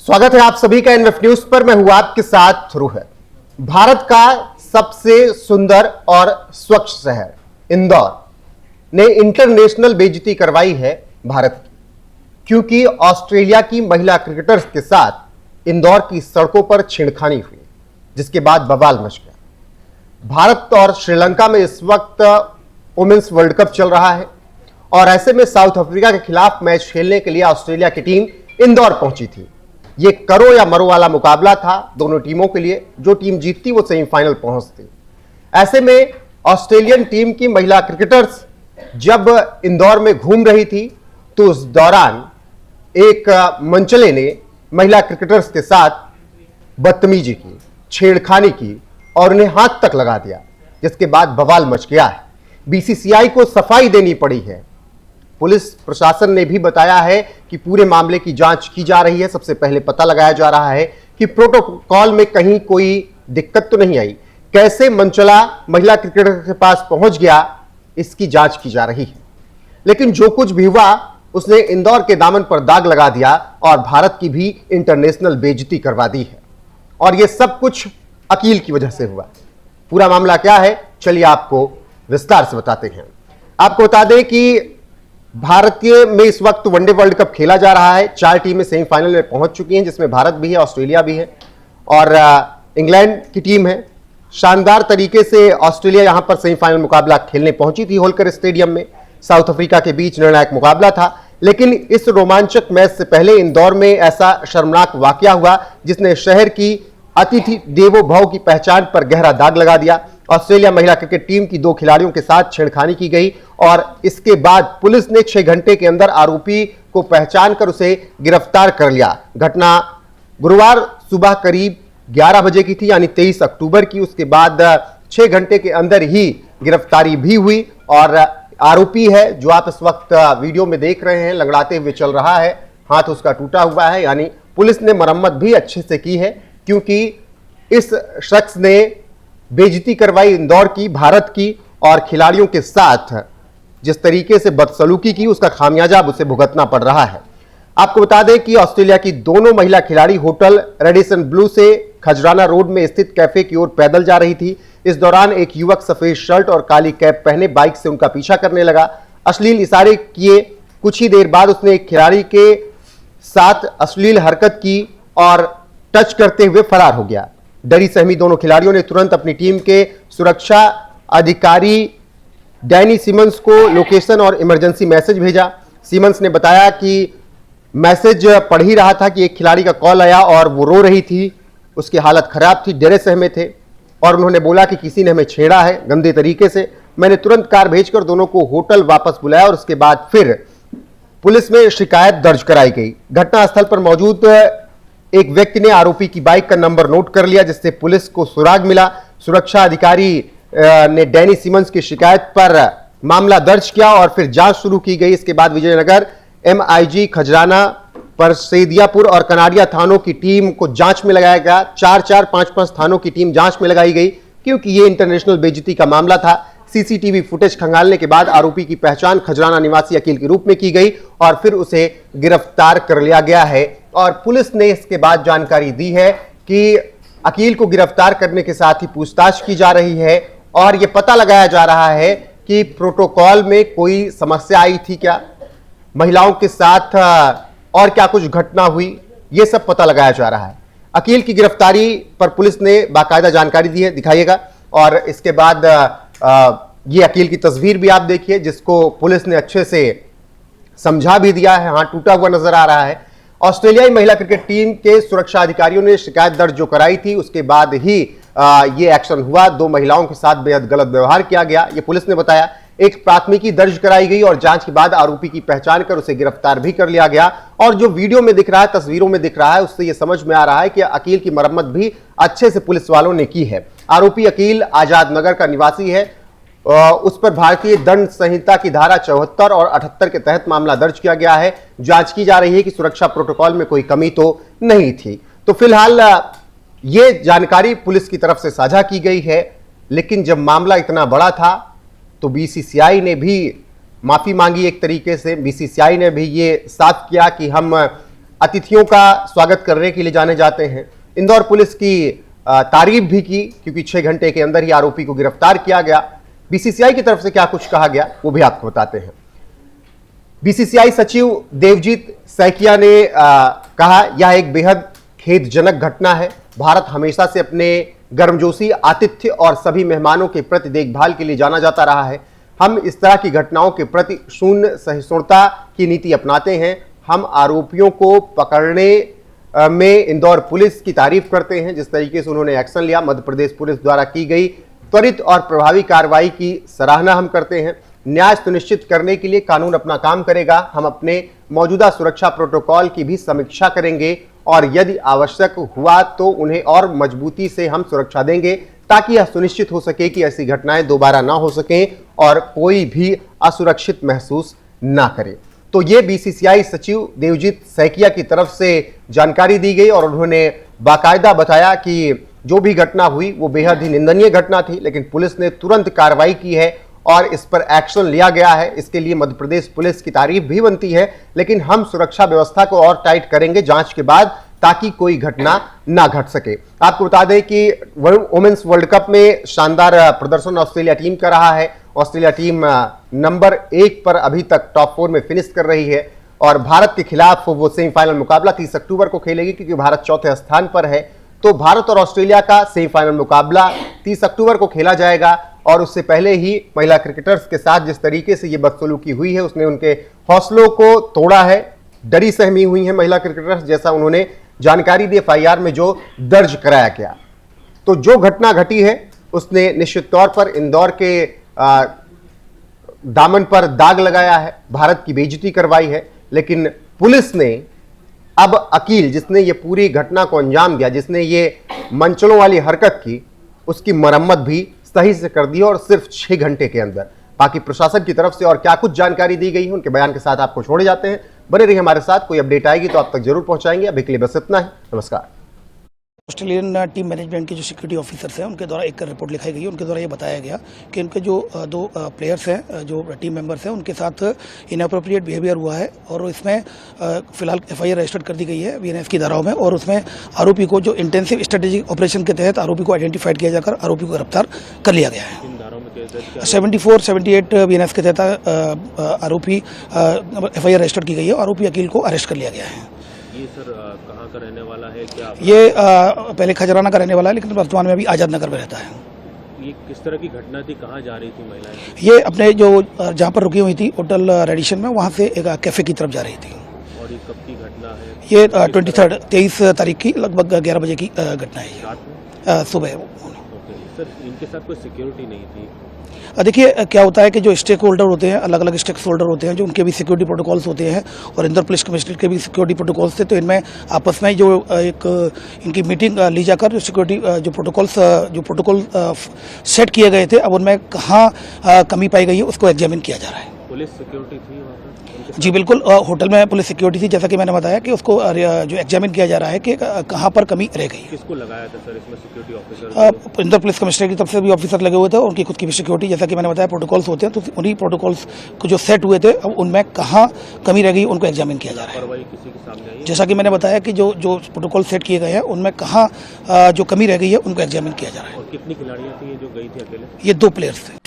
स्वागत है आप सभी का एनएफ न्यूज पर। मैं हूं आपके साथ रोहित। भारत का सबसे सुंदर और स्वच्छ शहर इंदौर ने इंटरनेशनल बेइज्जती करवाई है भारत की, क्योंकि ऑस्ट्रेलिया की महिला क्रिकेटर्स के साथ इंदौर की सड़कों पर छेड़खानी हुई, जिसके बाद बवाल मच गया। भारत और श्रीलंका में इस वक्त वुमेन्स वर्ल्ड कप चल रहा है और ऐसे में साउथ अफ्रीका के खिलाफ मैच खेलने के लिए ऑस्ट्रेलिया की टीम इंदौर पहुंची थी। ये करो या मरो वाला मुकाबला था दोनों टीमों के लिए। जो टीम जीतती वो सेमीफाइनल पहुंचती। ऐसे में ऑस्ट्रेलियन टीम की महिला क्रिकेटर्स जब इंदौर में घूम रही थी तो उस दौरान एक मंचले ने महिला क्रिकेटर्स के साथ बदतमीजी की, छेड़खानी की और उन्हें हाथ तक लगा दिया, जिसके बाद बवाल मच गया है। बीसीसीआई को सफाई देनी पड़ी है। पुलिस प्रशासन ने भी बताया है कि पूरे मामले की जांच की जा रही है। सबसे पहले पता लगाया जा रहा है कि प्रोटोकॉल में कहीं कोई दिक्कत तो नहीं आई, कैसे मंचला महिला क्रिकेटर के पास पहुंच गया, इसकी जांच की जा रही है। लेकिन जो कुछ भी हुआ उसने इंदौर के दामन पर दाग लगा दिया और भारत की भी इंटरनेशनल बेइज्जती करवा दी है। और यह सब कुछ अकील की वजह से हुआ। पूरा मामला क्या है, चलिए आपको विस्तार से बताते हैं। आपको बता दें कि भारतीय में इस वक्त वनडे वर्ल्ड कप खेला जा रहा है। 4 टीमें सेमीफाइनल में पहुंच चुकी हैं, जिसमें भारत भी है, ऑस्ट्रेलिया भी है और इंग्लैंड की टीम है। शानदार तरीके से ऑस्ट्रेलिया यहां पर सेमीफाइनल मुकाबला खेलने पहुंची थी। होलकर स्टेडियम में साउथ अफ्रीका के बीच निर्णायक मुकाबला था। लेकिन इस रोमांचक मैच से पहले इंदौर में ऐसा शर्मनाक वाकया हुआ जिसने शहर की अतिथि देवो भव की पहचान पर गहरा दाग लगा दिया। ऑस्ट्रेलिया महिला क्रिकेट टीम की 2 खिलाड़ियों के साथ छेड़खानी की गई और इसके बाद पुलिस ने 6 घंटे के अंदर आरोपी को पहचान कर उसे गिरफ्तार कर लिया। घटना गुरुवार सुबह करीब 11 बजे की थी, यानी 23 अक्टूबर की। उसके बाद 6 घंटे के अंदर ही गिरफ्तारी भी हुई और आरोपी है जो आप इस वक्त वीडियो में देख रहे हैं, लंगड़ाते हुए चल रहा है, हाथ उसका टूटा हुआ है। यानी पुलिस ने मरम्मत भी अच्छे से की है, क्योंकि इस शख्स ने बेइज्जती करवाई इंदौर की, भारत की, और खिलाड़ियों के साथ जिस तरीके से बदसलूकी की उसका खामियाजा उसे भुगतना पड़ रहा है। आपको बता दें कि ऑस्ट्रेलिया की दोनों महिला खिलाड़ी होटल रेडिसन ब्लू से खजराना रोड में स्थित कैफे की ओर पैदल जा रही थी। इस दौरान एक युवक सफेद शर्ट और काली कैप पहने बाइक से उनका पीछा करने लगा। अश्लील इशारे किए। कुछ ही देर बाद उसने एक खिलाड़ी के साथ अश्लील हरकत की और टच करते हुए फरार हो गया। डरी सहमी दोनों खिलाड़ियों ने तुरंत अपनी टीम के सुरक्षा अधिकारी डैनी सिमंस को लोकेशन और इमरजेंसी मैसेज भेजा। सिमंस ने बताया कि मैसेज पढ़ ही रहा था कि एक खिलाड़ी का कॉल आया और वो रो रही थी, उसकी हालत खराब थी, डरे सहमे थे और उन्होंने बोला कि किसी ने हमें छेड़ा है गंदे तरीके से। मैंने तुरंत कार भेजकर दोनों को होटल वापस बुलाया और उसके बाद फिर पुलिस में शिकायत दर्ज कराई गई। घटनास्थल पर मौजूद एक व्यक्ति ने आरोपी की बाइक का नंबर नोट कर लिया, जिससे पुलिस को सुराग मिला। सुरक्षा अधिकारी ने डैनी सिमंस की शिकायत पर मामला दर्ज किया और फिर जांच शुरू की गई। इसके बाद विजयनगर, MIG, खजराना, परसेदियापुर और कनाडिया थानों की टीम को जांच में लगाया गया। 4-4, 5-5 थानों की टीम जांच में लगाई गई, क्योंकि यह इंटरनेशनल बेइज्जती का मामला था। CCTV फुटेज खंगालने के बाद आरोपी की पहचान खजराना निवासी अकील के रूप में की गई और फिर उसे गिरफ्तार कर लिया गया है। और पुलिस ने इसके बाद जानकारी दी है कि अकील को गिरफ्तार करने के साथ ही पूछताछ की जा रही है और यह पता लगाया जा रहा है कि प्रोटोकॉल में कोई समस्या आई थी क्या, महिलाओं के साथ और क्या कुछ घटना हुई, यह सब पता लगाया जा रहा है। अकील की गिरफ्तारी पर पुलिस ने बाकायदा जानकारी दी है, दिखाइएगा। और इसके बाद ये अकील की तस्वीर भी आप देखिए, जिसको पुलिस ने अच्छे से समझा भी दिया है, हाथ टूटा हुआ नजर आ रहा है। ऑस्ट्रेलियाई महिला क्रिकेट टीम के सुरक्षा अधिकारियों ने शिकायत दर्ज जो कराई थी, उसके बाद ही ये एक्शन हुआ। 2 महिलाओं के साथ बेहद गलत व्यवहार किया गया, ये पुलिस ने बताया। एक प्राथमिकी दर्ज कराई गई और जांच के बाद आरोपी की पहचान कर उसे गिरफ्तार भी कर लिया गया। और जो वीडियो में दिख रहा है, तस्वीरों में दिख रहा है, उससे यह समझ में आ रहा है कि अकील की मरम्मत भी अच्छे से पुलिस वालों ने की है। आरोपी अकील आजाद नगर का निवासी है। उस पर भारतीय दंड संहिता की धारा 74 और 78 के तहत मामला दर्ज किया गया है। जांच की जा रही है कि सुरक्षा प्रोटोकॉल में कोई कमी तो नहीं थी। तो फिलहाल ये जानकारी पुलिस की तरफ से साझा की गई है। लेकिन जब मामला इतना बड़ा था तो BCCI ने भी माफी मांगी। एक तरीके से BCCI ने भी ये साफ किया कि हम अतिथियों का स्वागत करने के लिए जाने जाते हैं। इंदौर पुलिस की तारीफ भी की, क्योंकि 6 घंटे के अंदर ही आरोपी को गिरफ्तार किया गया। बीसीसीआई की तरफ से क्या कुछ कहा गया वो भी आपको बताते हैं। बीसीसीआई सचिव देवजीत सैकिया ने कहा, यह एक बेहद खेदजनक घटना है। भारत हमेशा से अपने गर्मजोशी, आतिथ्य और सभी मेहमानों के प्रति देखभाल के लिए जाना जाता रहा है। हम इस तरह की घटनाओं के प्रति शून्य सहिष्णुता की नीति अपनाते हैं। हम आरोपियों को पकड़ने में इंदौर पुलिस की तारीफ करते हैं। जिस तरीके से उन्होंने एक्शन लिया, मध्य प्रदेश पुलिस द्वारा की गई त्वरित और प्रभावी कार्रवाई की सराहना हम करते हैं। न्याय सुनिश्चित करने के लिए कानून अपना काम करेगा। हम अपने मौजूदा सुरक्षा प्रोटोकॉल की भी समीक्षा करेंगे और यदि आवश्यक हुआ तो उन्हें और मजबूती से हम सुरक्षा देंगे, ताकि यह सुनिश्चित हो सके कि ऐसी घटनाएं दोबारा ना हो सकें और कोई भी असुरक्षित महसूस ना करे। तो ये बीसीसीआई सचिव देवजीत सैकिया की तरफ से जानकारी दी गई और उन्होंने बाकायदा बताया कि जो भी घटना हुई वो बेहद ही निंदनीय घटना थी, लेकिन पुलिस ने तुरंत कार्रवाई की है और इस पर एक्शन लिया गया है। इसके लिए मध्य प्रदेश पुलिस की तारीफ भी बनती है, लेकिन हम सुरक्षा व्यवस्था को और टाइट करेंगे जांच के बाद, ताकि कोई घटना ना घट सके। आपको बता दें कि वुमेन्स वर्ल्ड कप में शानदार प्रदर्शन ऑस्ट्रेलिया टीम का रहा है। ऑस्ट्रेलिया टीम नंबर 1 पर अभी तक टॉप 4 में फिनिश कर रही है और भारत के खिलाफ वो सेमीफाइनल मुकाबला 30 अक्टूबर को खेलेगी, क्योंकि भारत चौथे स्थान पर है। तो भारत और ऑस्ट्रेलिया का सेमीफाइनल मुकाबला 30 अक्टूबर को खेला जाएगा और उससे पहले ही महिला क्रिकेटर्स के साथ जिस तरीके से ये बदसलूकी हुई है, उसने उनके हौसलों को तोड़ा है। डरी सहमी हुई है महिला क्रिकेटर्स, जैसा उन्होंने जानकारी दी एफआईआर में जो दर्ज कराया गया। तो जो घटना घटी है उसने निश्चित तौर पर इंदौर के दामन पर दाग लगाया है, भारत की बेइज्जती करवाई है। लेकिन पुलिस ने अब अकील, जिसने ये पूरी घटना को अंजाम दिया, जिसने ये मंचलों वाली हरकत की, उसकी मरम्मत भी सही से कर दी और सिर्फ 6 घंटे के अंदर। बाकी प्रशासन की तरफ से और क्या कुछ जानकारी दी गई है, उनके बयान के साथ आपको छोड़े जाते हैं। बने रहिए हमारे साथ, कोई अपडेट आएगी तो आप तक जरूर पहुंचाएंगे। अभी के लिए बस इतना है, नमस्कार। ऑस्ट्रेलियन टीम मैनेजमेंट के जो सिक्योरिटी ऑफिसर्स हैं उनके द्वारा एक रिपोर्ट लिखाई गई है। उनके द्वारा ये बताया गया कि उनके जो 2 प्लेयर्स हैं, जो टीम मेंबर्स हैं, उनके साथ इनअप्रोप्रिएट बिहेवियर हुआ है और इसमें फिलहाल एफआईआर रजिस्टर्ड कर दी गई है बीएनएस की धाराओं में। और उसमें आरोपी को जो इंटेंसिव स्ट्रेटेजिक ऑपरेशन के तहत आरोपी को आइडेंटिफाइड किया जाकर आरोपी को गिरफ्तार कर लिया गया है। 74, 78 बीएनएस के तहत आरोपी एफआईआर रजिस्टर्ड की गई है। आरोपी अकील को अरेस्ट कर लिया गया है। ये सर कहाँ का रहने वाला है? क्या ये पहले खजराना का रहने वाला है, लेकिन वर्तमान में अभी आजाद नगर में रहता है। ये किस तरह की घटना थी? कहाँ जा रही थी महिलाएं? ये अपने जो जहाँ पर रुकी हुई थी होटल रेडिशन में, वहाँ से एक कैफे की तरफ जा रही थी। और ये कब की घटना है? ये 23 तारीख की लगभग 11 बजे की घटना है, रात में सुबह। ओके सर, इनके साथ कोई सिक्योरिटी नहीं थी? देखिए क्या होता है कि जो स्टेक होल्डर होते हैं, अलग अलग स्टेक होल्डर होते हैं, जो उनके भी सिक्योरिटी प्रोटोकॉल्स होते हैं और इंदौर पुलिस कमिश्नरेट के भी सिक्योरिटी प्रोटोकॉल्स थे। तो इनमें आपस में जो एक इनकी मीटिंग ली जाकर जो सिक्योरिटी जो प्रोटोकॉल सेट किए गए थे, अब उनमें कहाँ कमी पाई गई है उसको एग्जामिन किया जा रहा है। पुलिस सिक्योरिटी थी वहाँ पर? जी बिल्कुल, होटल में पुलिस सिक्योरिटी थी। जैसा कि मैंने बताया कि उसको जो एग्जामिन किया जा रहा है कि कहाँ पर कमी रह गई। किसको लगाया था सर इसमें security officer? Indore police commissionerate की तरफ से भी ऑफिसर लगे हुए थे और उनकी खुद की भी सिक्योरिटी, जैसा कि मैंने बताया प्रोटोकॉल्स होते हैं, तो उन्हीं प्रोटोकॉल्स को जो सेट हुए थे, अब उनमें कहाँ कमी रह गई उनको एग्जामिन किया जा रहा है। कार्रवाई किसी के सामने आई? जैसा कि मैंने बताया कि जो प्रोटोकॉल सेट किए गए हैं उनमें कहाँ जो कमी रह गई है उनको एग्जामिन किया जा रहा है। और कितनी खिलाड़ियाँ थी जो गई थी अकेले? ये 2 प्लेयर्स थे।